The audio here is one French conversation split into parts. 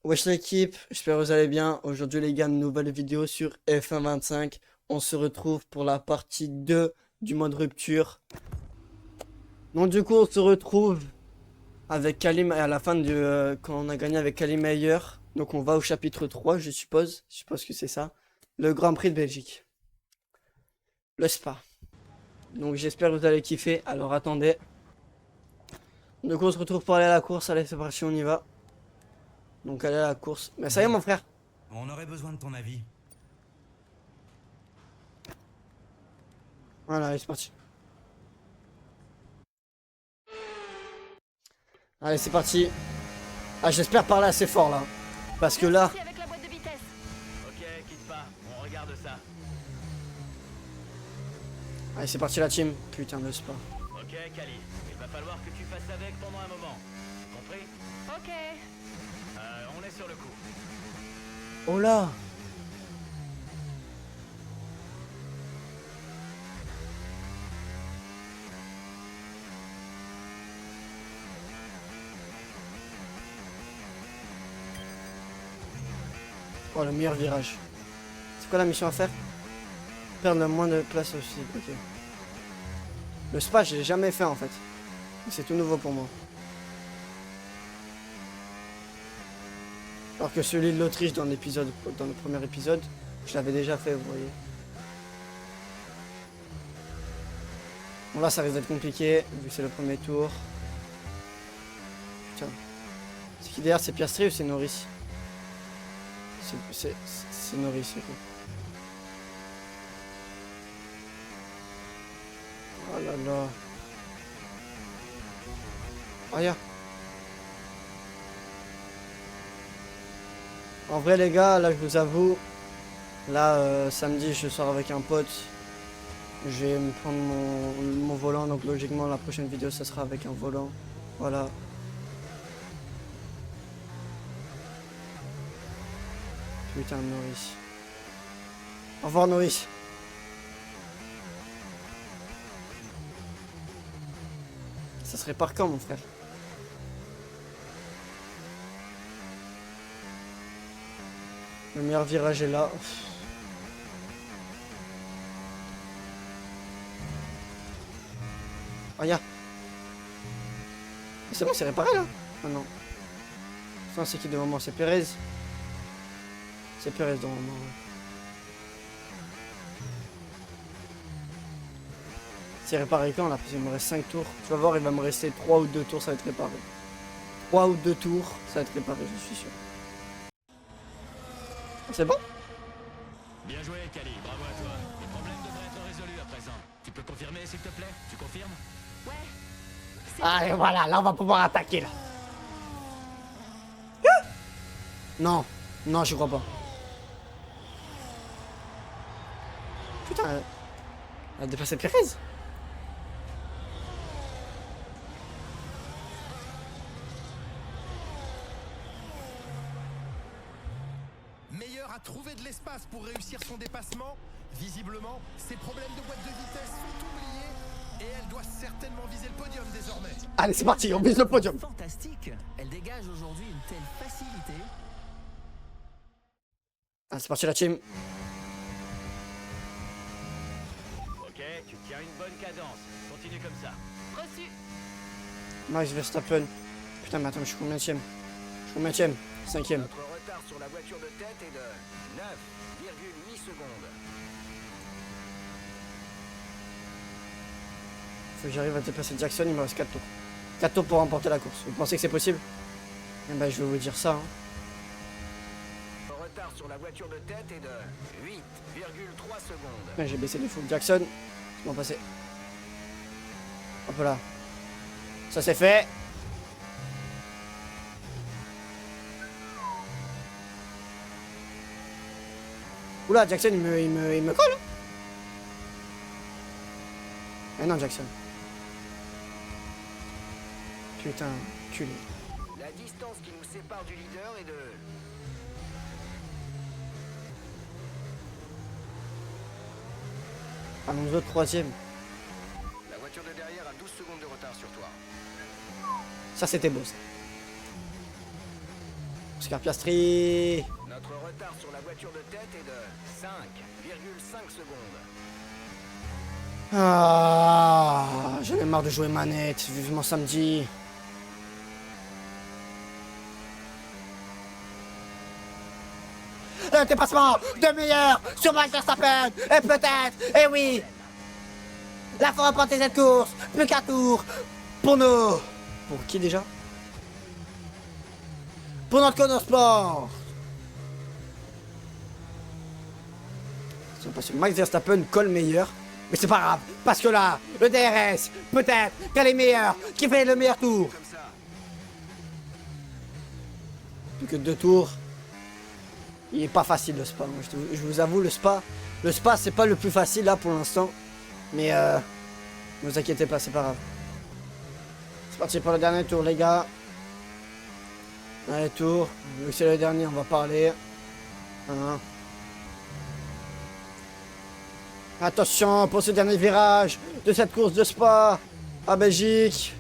Wesh l'équipe, j'espère que vous allez bien. Aujourd'hui les gars, une nouvelle vidéo sur F1 25. On se retrouve pour la partie 2 du mode rupture. Donc du coup on se retrouve avec Kalim à la fin quand on a gagné avec Kalim Meyer. Donc on va au chapitre 3 je suppose. Je suppose que c'est ça. Le Grand Prix de Belgique. Le Spa. Donc j'espère que vous allez kiffer. Alors attendez. Donc on se retrouve pour aller à la course. Allez c'est parti, on y va. Donc allez à la course. Mais ça y est mon frère. On aurait besoin de ton avis. Voilà, allez c'est parti. Allez, c'est parti. Ah, j'espère parler assez fort là. Parce que là. Avec la boîte de vitesse. Ok, quitte pas, on regarde ça. Allez, c'est parti la team. Putain de spa. Ok, Kali, il va falloir que tu fasses avec pendant un moment. Compris? Ok. On est sur le coup. Oh là. Oh, le meilleur virage. C'est quoi la mission à faire? Perdre le moins de place aussi. Ok. Le spa, je l'ai jamais fait en fait. C'est tout nouveau pour moi. Alors que celui de l'Autriche dans le premier épisode, je l'avais déjà fait, vous voyez. Bon là ça risque d'être compliqué, vu que c'est le premier tour. Putain. C'est qui derrière, c'est Piastri ou c'est Norris? C'est Norris, c'est cool. Oh là là. Oh ya. En vrai les gars, là je vous avoue, là samedi je sors avec un pote. Je vais me prendre mon volant, donc logiquement la prochaine vidéo ça sera avec un volant. Voilà. Putain de Norris. Au revoir Norris. Ça serait par quand mon frère? Le meilleur virage est là. Oh ya. C'est bon, c'est réparé là? Ah non. Ça c'est qui devant moi? C'est Perez. C'est Perez devant moi. C'est réparé quand là? Parce qu'il me reste 5 tours. Tu vas voir, il va me rester 3 ou 2 tours, ça va être réparé. 3 ou 2 tours, ça va être réparé, je suis sûr. C'est bon? Bien joué, Kali, bravo à toi. Les problèmes devraient être résolus à présent. Tu peux confirmer, s'il te plaît? Tu confirmes? Ouais. Ah et voilà, là on va pouvoir attaquer là. Non, non, je crois pas. Putain, elle a dépassé Perez. Meilleur a trouvé de l'espace pour réussir son dépassement. Visiblement, ses problèmes de boîte de vitesse sont oubliés et elle doit certainement viser le podium désormais. Allez, c'est parti, on vise le podium. Fantastique. Elle dégage aujourd'hui une telle facilité. Ah, c'est parti la team. Ok, tu tiens une bonne cadence. Continue comme ça. Reçu. Max Verstappen. Putain, mais attends, je suis combienième? Je suis combienième? 5ème. Notre retard sur la voiture de tête est de 9,8 secondes. Faut que j'arrive à dépasser Jackson, il me reste 4 tours. 4 tours pour remporter la course. Vous pensez que c'est possible? Eh ben, je vais vous dire ça. Hein. Le retard sur la voiture de tête est de 8,3 secondes. Ouais, j'ai baissé de fou. Jackson, c'est bon passé. Hop là. Ça c'est fait. Oula, Jackson il me colle. Eh non, Jackson. Putain, culé. La distance qui nous sépare du leader est de... Alonso 3ème. La voiture de derrière a 12 secondes de retard sur toi. Ça c'était beau ça. Oscar Piastri. Notre retard sur la voiture de tête est de 5,5 secondes. Ah, j'en ai marre de jouer manette, vivement samedi. Le dépassement de meilleur sur Max Verstappen. Et peut-être, et oui, la fin remporter cette course. Plus qu'un tour pour nous. Pour qui déjà? Pour notre Connor Sport. Parce que Max Verstappen colle meilleur. Mais c'est pas grave, parce que là, le DRS, peut-être qu'elle est meilleure, qui fait le meilleur tour. Plus que 2 tours. Il est pas facile le Spa, moi, je vous avoue, le Spa c'est pas le plus facile là pour l'instant. Mais ne vous inquiétez pas, c'est pas grave. C'est parti pour le dernier tour les gars. Dernier tour, vu que c'est le dernier on va parler. Hein. Attention pour ce dernier virage de cette course de Spa à Belgique.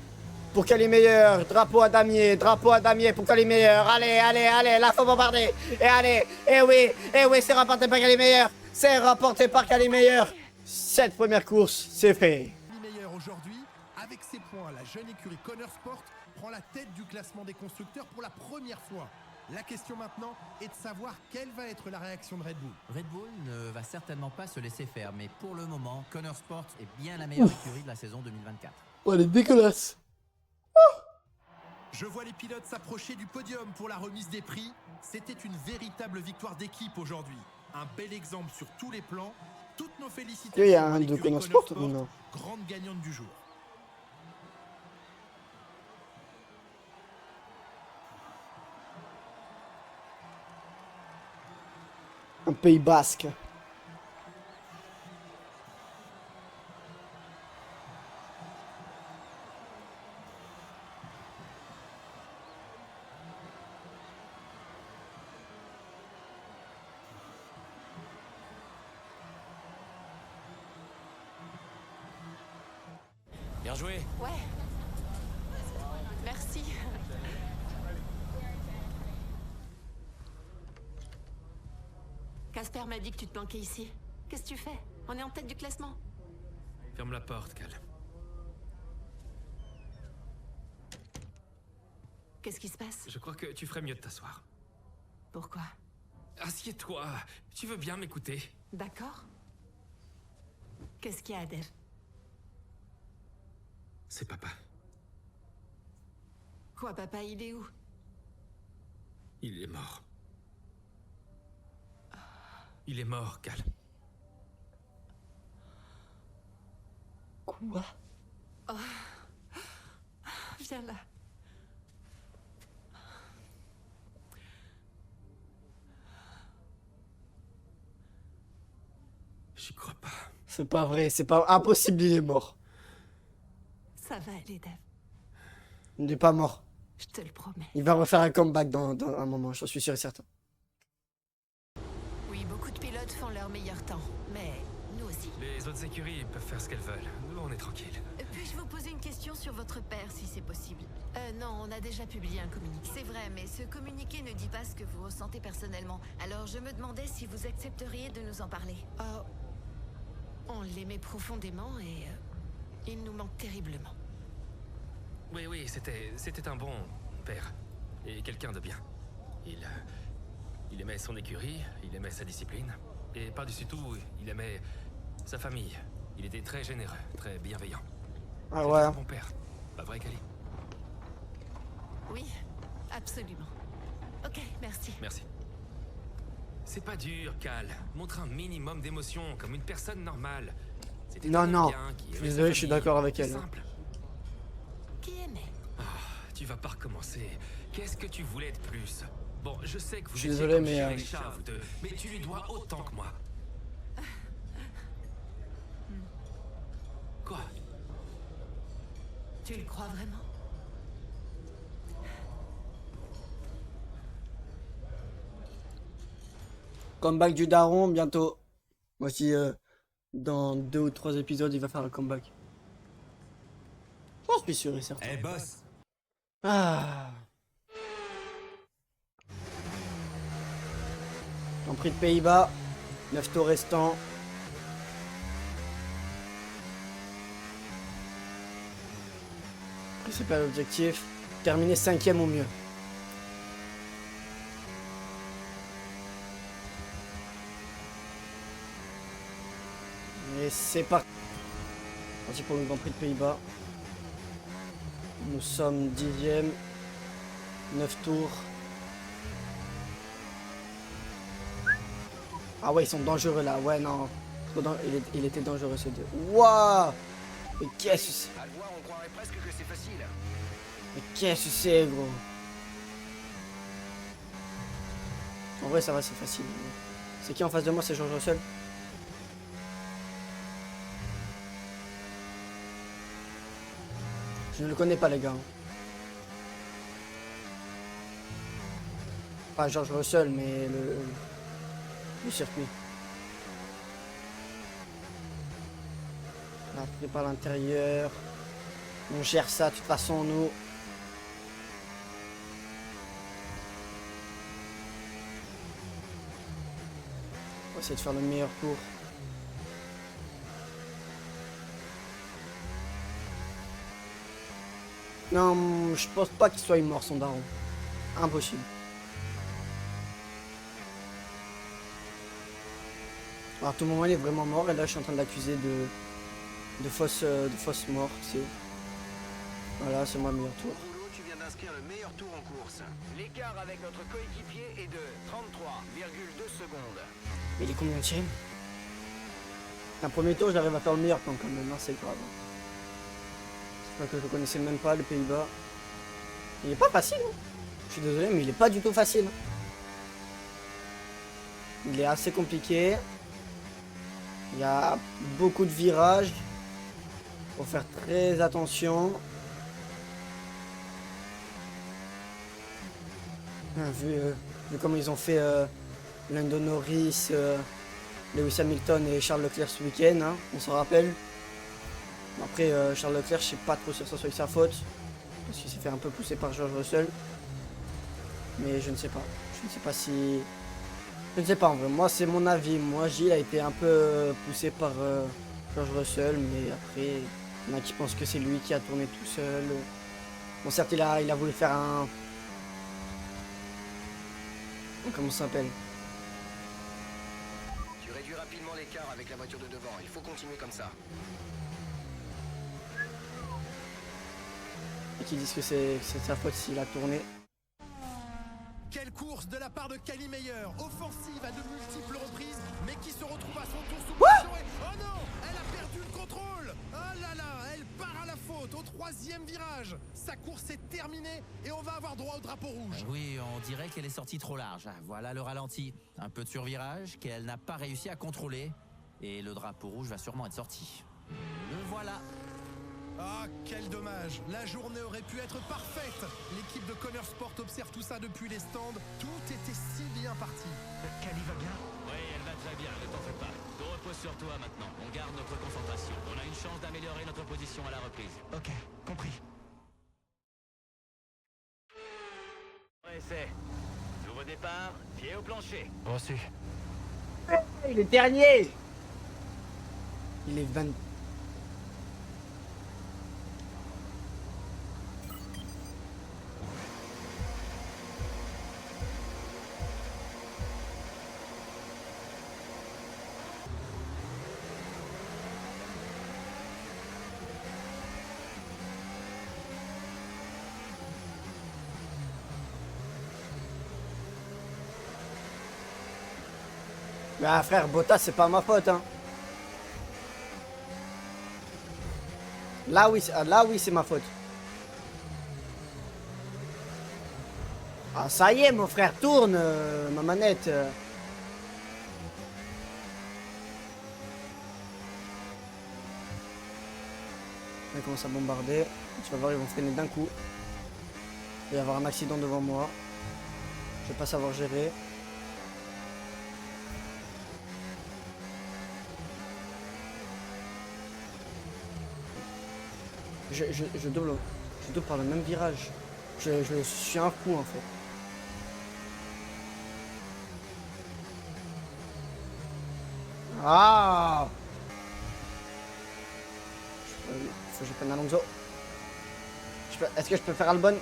Pour qu'elle est meilleure, drapeau à damier pour qu'elle est meilleure. Allez, allez, allez, là faut bombarder. Et allez, et oui, c'est rapporté par qu'elle est meilleure. C'est rapporté par qu'elle est meilleure. Cette première course, c'est fait. Meilleur aujourd'hui, avec ses points, la jeune écurie Connor Sport prend la tête du classement des constructeurs pour la première fois. La question maintenant est de savoir quelle va être la réaction de Red Bull. Red Bull ne va certainement pas se laisser faire, mais pour le moment, Connor Sport est bien la meilleure écurie de la saison 2024. Oh, elle est dégueulasse. Je vois les pilotes s'approcher du podium pour la remise des prix. C'était une véritable victoire d'équipe aujourd'hui. Un bel exemple sur tous les plans. Toutes nos félicitations. Il y a un à de l'écurie Connor Connor Sport ou non? grande gagnante du jour. Un pays basque. Bien joué. Ouais. Merci. Casper m'a dit que tu te planquais ici. Qu'est-ce que tu fais? On est en tête du classement. Ferme la porte, Cal. Qu'est-ce qui se passe? Je crois que tu ferais mieux de t'asseoir. Pourquoi? Assieds-toi. Tu veux bien m'écouter? D'accord. Qu'est-ce qu'il y a, Dave? C'est papa. Quoi, papa, il est où? Il est mort. Il est mort, Cal. Quoi? Viens là. J'y crois pas. C'est pas vrai, c'est pas impossible, il est mort. Ça va aller, Dave. Il n'est pas mort. Je te le promets. Il va refaire un comeback dans un moment, j'en suis sûr et certain. Oui, beaucoup de pilotes font leur meilleur temps. Mais nous aussi. Les autres écuries peuvent faire ce qu'elles veulent. Nous, on est tranquille. Puis-je vous poser une question sur votre père, si c'est possible? Non, on a déjà publié un communiqué. C'est vrai, mais ce communiqué ne dit pas ce que vous ressentez personnellement. Alors je me demandais si vous accepteriez de nous en parler. On l'aimait profondément et il nous manque terriblement. Oui, c'était un bon père. Et quelqu'un de bien. Il aimait son écurie, il aimait sa discipline. Et par-dessus tout, il aimait sa famille. Il était très généreux, très bienveillant. Ah C'était ouais. un bon père. Pas vrai, Cali? Oui, absolument. Ok, merci. Merci. C'est pas dur, Cal. Montre un minimum d'émotion, comme une personne normale. C'était Non, un non. bien qui Je suis aimait sa désolé, je suis famille. d'accord avec C'est elle. simple. Qui aimait? Tu vas pas recommencer. Qu'est-ce que tu voulais de plus? Bon, je sais que vous Je suis étiez désolé, comme mais, chien et chat, vous deux, mais tu lui dois autant que moi. Quoi? Tu le crois vraiment? Comeback du daron bientôt. Moi aussi, dans 2 ou 3 épisodes, il va faire un comeback. Je suis sûr et certain. Eh boss, Ah. Grand Prix de Pays-Bas. 9 tours restants. Principal objectif, terminer 5e au mieux. Et c'est parti. Parti pour le Grand Prix de Pays-Bas. Nous sommes 10e. 9 tours. Ah ouais, ils sont dangereux là. Ouais, non. Il était dangereux ce deux. Waouh! Mais qu'est-ce que c'est? À le voir, on croirait presque que c'est facile. Mais qu'est-ce que c'est, gros? En vrai, ça va, c'est facile. C'est qui en face de moi? C'est George Russell. Je ne le connais pas, les gars. Pas George Russell, mais le circuit. On a pris par l'intérieur. On gère ça, de toute façon, nous. On va essayer de faire le meilleur tour. Non, je pense pas qu'il soit mort, son daron. Impossible. Alors, à tout moment, il est vraiment mort. Et là, je suis en train de l'accuser de fausse mort. Voilà, c'est moi le meilleur tour. Au boulot, tu viens d'inscrire le meilleur tour en course. L'écart avec notre coéquipier est de 33,2 secondes. Mais il est combien de chaînes? Un premier tour, j'arrive à faire le meilleur temps quand même, hein, c'est grave. C'est pas que je connaissais même pas, les Pays-Bas. Il est pas facile, hein. Je suis désolé, mais il est pas du tout facile. Il est assez compliqué. Il y a beaucoup de virages. Faut faire très attention. Vu comment ils ont fait Lando Norris, Lewis Hamilton et Charles Leclerc ce week-end, hein, on s'en rappelle. Après, Charles Leclerc, je sais pas trop si ça soit sa faute, parce qu'il s'est fait un peu pousser par George Russell. Mais je ne sais pas. Je ne sais pas si... Je ne sais pas en vrai. Moi, c'est mon avis. Moi, Gilles a été un peu poussé par George Russell, mais après, il y en a qui pensent que c'est lui qui a tourné tout seul. Bon, certes, il a voulu faire un... Comment ça s'appelle? Tu réduis rapidement l'écart avec la voiture de devant. Il faut continuer comme ça. Et qui disent que c'est sa faute s'il a tourné. Quelle course de la part de Kali Meyer, offensive à de multiples reprises, mais qui se retrouve à son tour sous pression et... Oh non, elle a perdu le contrôle. Oh là là, elle part à la faute au 3e virage. Sa course est terminée et on va avoir droit au drapeau rouge. Oui, on dirait qu'elle est sortie trop large. Voilà le ralenti. Un peu de survirage qu'elle n'a pas réussi à contrôler. Et le drapeau rouge va sûrement être sorti. Le voilà. Ah, quel dommage. La journée aurait pu être parfaite. L'équipe de Connor Sport observe tout ça depuis les stands. Tout était si bien parti. Kali va bien? Oui, elle va très bien, ne t'en fais pas. Te repose sur toi maintenant. On garde notre concentration. On a une chance d'améliorer notre position à la reprise. Ok, compris. Essai. Nouveau départ, pied au plancher. Reçu. Il est dernier. Il est 20... Bah frère, Bottas c'est pas ma faute hein. Là oui c'est ma faute. Ah ça y est mon frère, tourne ma manette. On commence à bombarder. Tu vas voir, ils vont freiner d'un coup. Il va y avoir un accident devant moi. Je vais pas savoir gérer. Je double par le même virage. Je suis un fou en fait. Ah. Faut que je prenne Alonso. Est-ce que je peux faire Albon?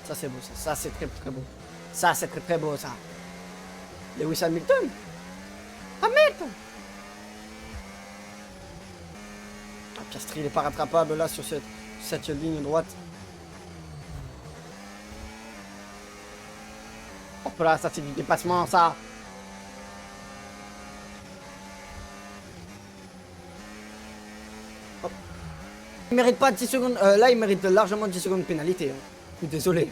Ça c'est beau, ça c'est très très beau. Ça c'est très très beau ça. Lewis Hamilton. Hamilton. Ah, Piastri il est pas rattrapable là sur cette ligne droite. Hop là, ça c'est du dépassement ça. Hop. Il mérite pas 10 secondes. Là il mérite largement 10 secondes de pénalité. Hein. Je suis désolé.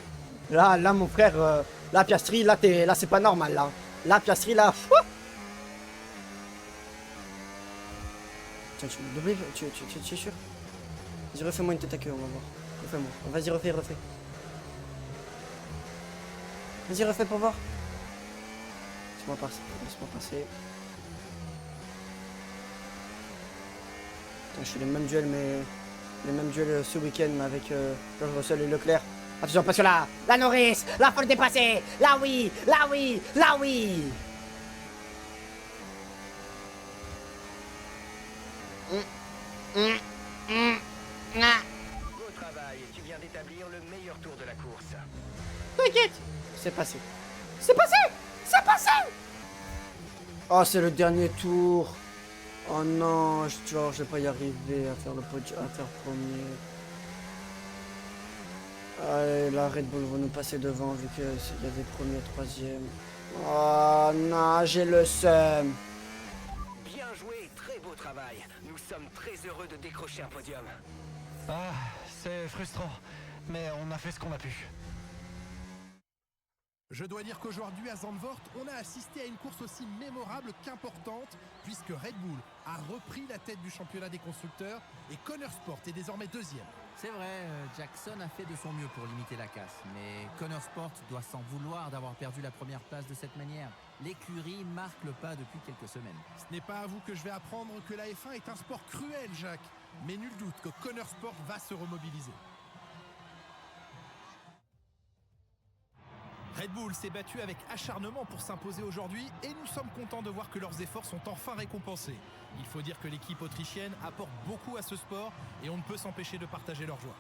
Là mon frère, là Piastri, là c'est pas normal là. Là Piastri là. Tiens, tu me doubles, tu es sûr? Vas-y, refais-moi une tête à queue, on va voir. Refais-moi. Vas-y, refais. Vas-y, refais pour voir. Laisse-moi passer. Putain, je suis les mêmes duels, mais les mêmes duels ce week-end, mais avec George Russell et Leclerc. Attention, parce que là, la Norris, là, faut le dépasser. Là, oui. Beau travail, tu viens d'établir le meilleur tour de la course. T'inquiète. C'est passé. Oh, c'est le dernier tour. Oh non, je vais pas y arriver à faire le podium, à faire premier. Allez, la Red Bull va nous passer devant vu qu'il y avait premier, troisième. Oh non, j'ai le seum. Bien joué, très beau travail. Nous sommes très heureux de décrocher un podium. Ah, c'est frustrant, mais on a fait ce qu'on a pu. Je dois dire qu'aujourd'hui à Zandvoort, on a assisté à une course aussi mémorable qu'importante, puisque Red Bull a repris la tête du championnat des constructeurs et Connor Sport est désormais deuxième. C'est vrai, Jackson a fait de son mieux pour limiter la casse, mais Connor Sport doit s'en vouloir d'avoir perdu la première place de cette manière. L'écurie marque le pas depuis quelques semaines. Ce n'est pas à vous que je vais apprendre que la F1 est un sport cruel, Jacques. Mais nul doute que Connor Sport va se remobiliser. Red Bull s'est battu avec acharnement pour s'imposer aujourd'hui et nous sommes contents de voir que leurs efforts sont enfin récompensés. Il faut dire que l'équipe autrichienne apporte beaucoup à ce sport et on ne peut s'empêcher de partager leur joie.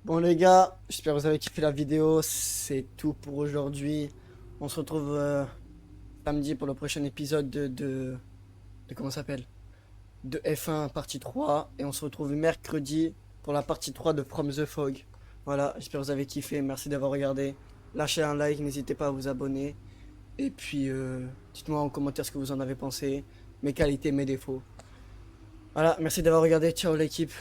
Bon les gars, j'espère que vous avez kiffé la vidéo, c'est tout pour aujourd'hui. On se retrouve samedi pour le prochain épisode de comment ça s'appelle? De F1 partie 3 et on se retrouve mercredi pour la partie 3 de From the Fog. Voilà, j'espère que vous avez kiffé, merci d'avoir regardé. Lâchez un like, n'hésitez pas à vous abonner. Et puis dites-moi en commentaire ce que vous en avez pensé, mes qualités, mes défauts. Voilà, merci d'avoir regardé, ciao l'équipe.